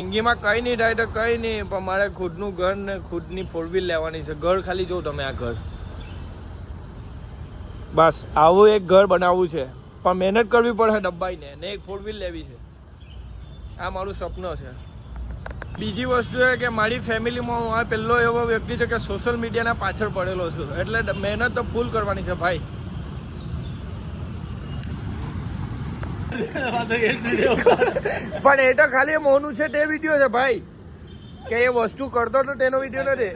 જિંદગીમાં કંઈ નહીં થાય તો કંઈ નહીં, પણ મારે ખુદનું ઘર ને ખુદની ફોર વ્હીલ લેવાની છે. ઘર ખાલી જો તમે આ ઘર, બસ આવું એક ઘર બનાવવું છે, પણ મહેનત કરવી પડે ડબ્બાઈને, ને એક ફોર વ્હીલ લેવી છે. આ મારું સપનું છે. બીજી વસ્તુ એ કે મારી ફેમિલીમાં હું આ પહેલો એવો વ્યક્તિ છે કે સોશિયલ મીડિયાના પાછળ પડેલો છું, એટલે મહેનત તો ફૂલ કરવાની છે ભાઈ. પણ એ તો ખાલી મોનું છે તે વિડીયો છે ભાઈ, કે એ વસ્તુ કરતો તો તેનો વિડીયો નથી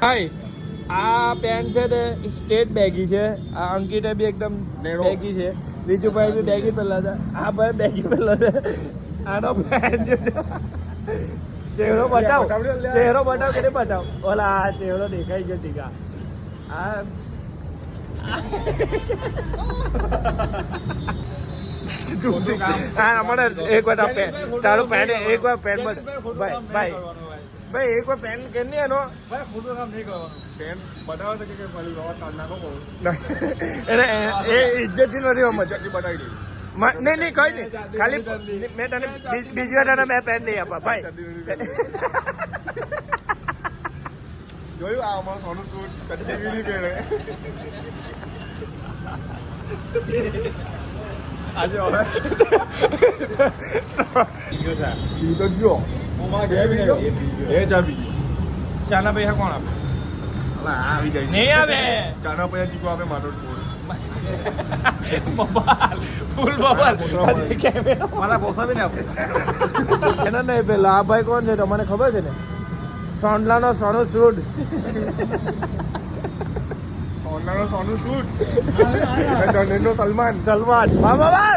ભાઈ. આ પેન્ટ છે તે સ્ટેટ બેગી છે, આ અંકિતે બી એકદમ બેગી છે, બીજું ભાઈ બી બેગી પહેલા છે, આ ભાઈ બેગી પહેલા છે. આનો પેન્ટ છે, ચહેરો બતાવ, ચહેરો બતાવ કે બતાવ, ઓલા આ ચહેરો દેખાઈ ગયો ચીકા. આ અમારે એક વાર તારું પેન, એક વાર પેન ભાઈ ભાઈ ભાઈ એક વાર પેન કે નહીં એનો એને એ ઇજ્જત થી નથી બતાવી. નહીં નહીં કઈ નહીં, ખાલી મેં તને બીજી વાર તને મેં પેન નહીં આપા ભાઈ. જોયું આ અમારું સોનું સૂટ કદી પહેરે આજે હવે તો જો એ ચાબી ચાના પૈસા કોણ આપે? આવી જાય નહીં આવે. ચાના પૈસા ચીકો આપે મારો છોડ મોબાઈલ ફૂલ મોબાઈલ મારા પોસા બી ને આપે એના નહીં. પેલા આ ભાઈ કોણ છે તમને ખબર છે ને? સોનલાનો સોનું સૂટ. સોનાનો સોનું સૂટ સલમાન સલમાન બાબા